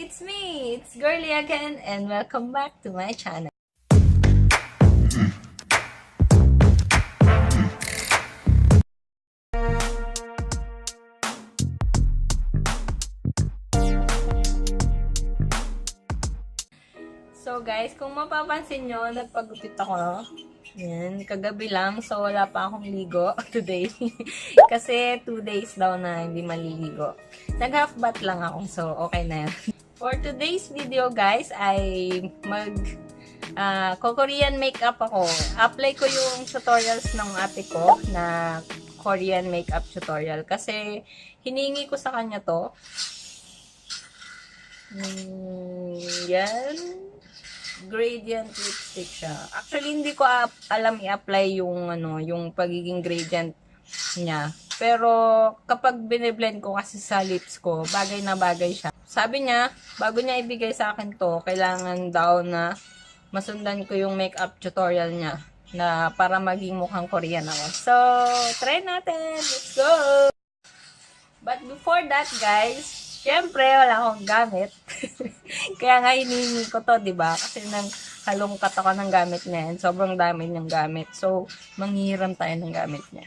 it's me! It's Girly again and welcome back to my channel. So guys, kung mapapansin nyo, nagpagupit ako. Yan, kagabi lang. So wala pa akong ligo today. Kasi 2 days daw na hindi maliligo. Nag-half bath lang ako. So okay na yan. For today's video guys, ay Korean makeup ako. Apply ko yung tutorials ng ate ko na Korean makeup tutorial. Kasi hiningi ko sa kanya to. Yan. Gradient lipstick siya. Actually, hindi ko alam i-apply yung pagiging gradient niya. Pero, kapag biniblend ko kasi sa lips ko, bagay na bagay siya. Sabi niya, bago niya ibigay sa akin to, kailangan daw na masundan ko yung makeup tutorial niya na para maging mukhang Korean ako. So, try natin! Let's go! But before that, guys, syempre, wala akong gamit. Kaya nga hinihingi ko to, diba? Kasi nang halongkat ako ng gamit niya. And sobrang dami niyang gamit. So, manghihiram tayo ng gamit niya.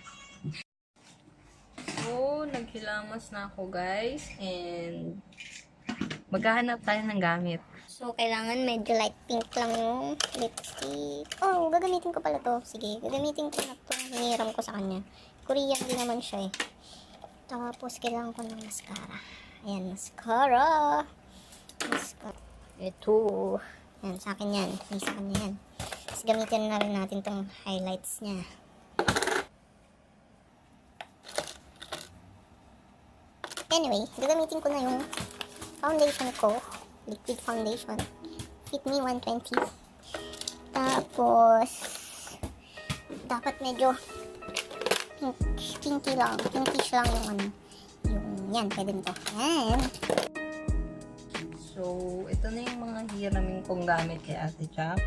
So, naghilamos na ako, guys. And maghahanap tayo ng gamit. So, kailangan medyo light pink lang yung lipstick. Oh, gagamitin ko pala to. Sige, gagamitin ko na to. Hinihiram ko sa kanya. Korean din naman siya eh. Tapos, kailangan ko ng mascara. Ayan, mascara. Ito. Ayan, sa akin yan. May sa kanya yan. Tapos gamitin na rin natin tong highlights niya. Anyway, gagamitin ko na yung foundation ko. Liquid foundation. Fit Me 120. Tapos, dapat medyo pinky lang. Pinkish lang yung ano. Yan, pwede nito. Yan. So, ito na yung mga hiramin kong gamit kay Ate Jack.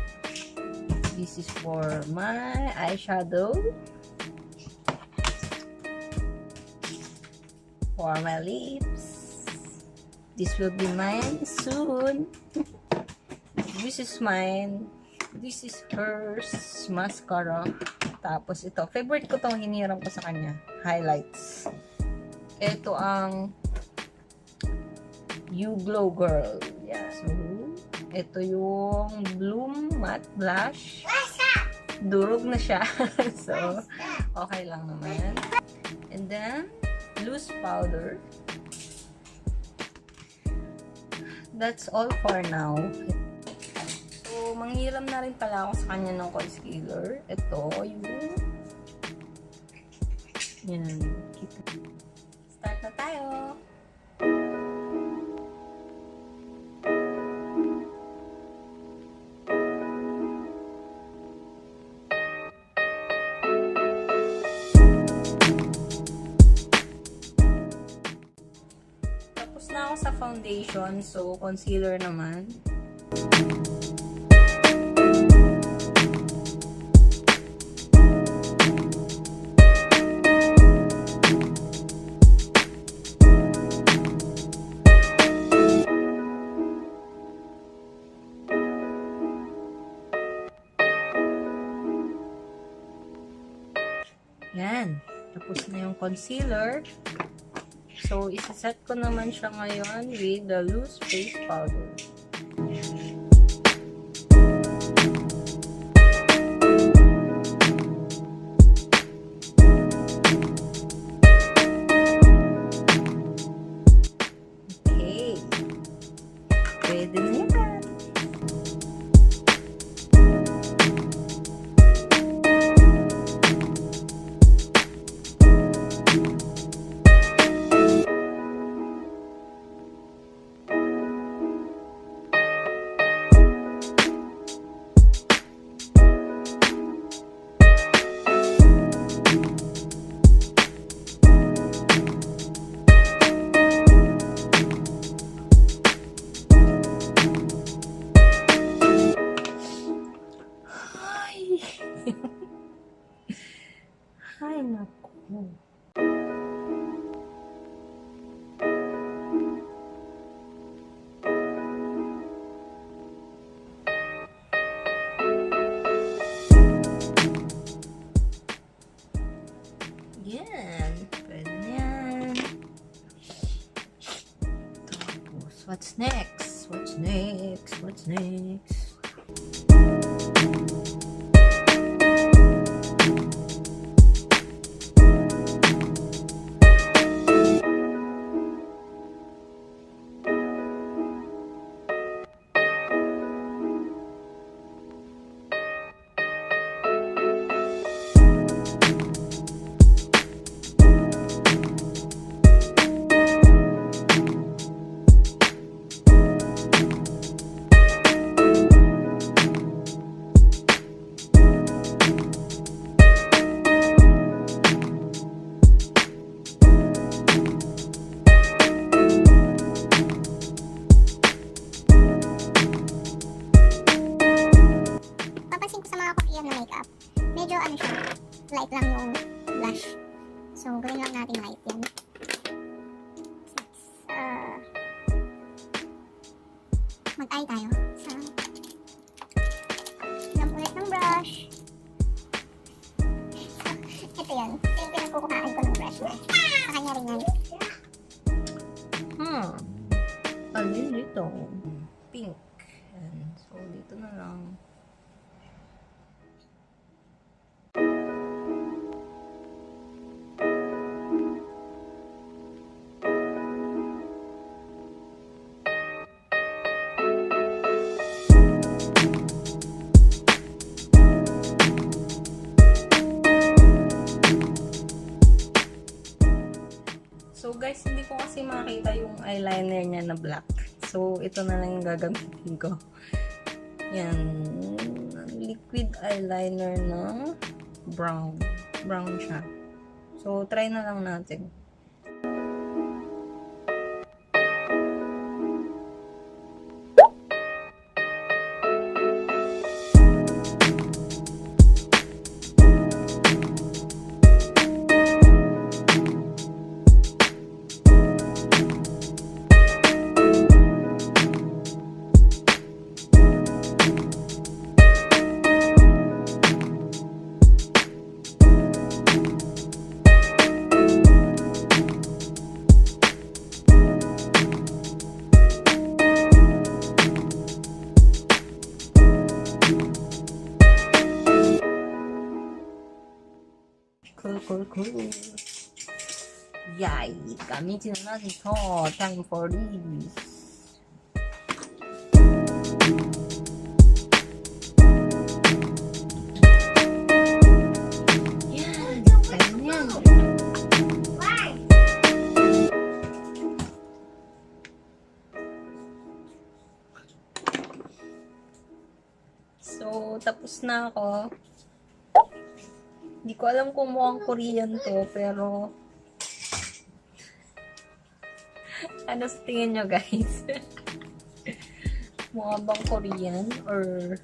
This is for my eyeshadow. For my lips. This will be mine soon. This is mine. This is hers. Mascara. Tapos ito. Favorite ko itong hiniram ko sa kanya. Highlights. Ito ang You Glow Girl. Yeah. So, ito yung Bloom Matte Blush. Durog na siya. So, okay lang naman. And then, loose powder. That's all for now. So, manghiram na rin pala ako sa kanya ng concealer. Ito yung yan. Start na tayo. Tapos na ako sa foundation, so concealer naman. Yan. Tapos na yung concealer. So, isaset ko naman siya ngayon with the loose face powder. Okay. Pwede na yan. What's next? What's next? What's next? Papansin ko sa mga Korean na makeup, medyo ano siya, light lang yung blush. So, gawin lang natin light yan. Mag-eye tayo. So, lang ulit ng brush. Ito yan. Ito yung pinagkukuhaan ko ng brush na. Sa kanya rin yan. Alin dito? Pink. Yan. So, dito na lang. So guys, hindi ko kasi makita yung eyeliner niya na black. So ito na lang yung gagamitin ko. Yan. Liquid eyeliner na brown. Brown siya. So try na lang natin. Cool. Yay! Gamitin na natin ito. Time for this. Yan! Ganyan. So, tapos na ako. Hindi ko alam kung mukhang Korean to, pero ano sa tingin nyo, guys? Mukha bang Korean? Or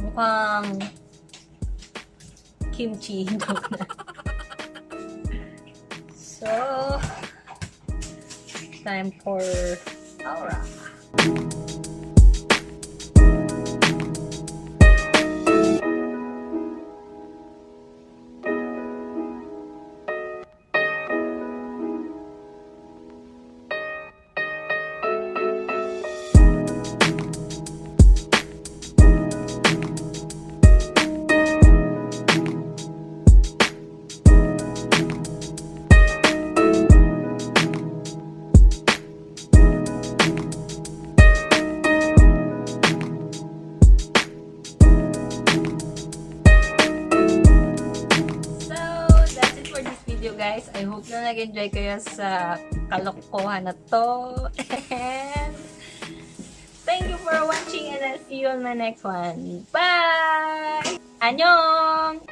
mukhang kimchi? So, time for aura. Guys, I hope na nag-enjoy kayo sa kalokohan na to. And thank you for watching and I'll see you on my next one. Bye! Annyeong!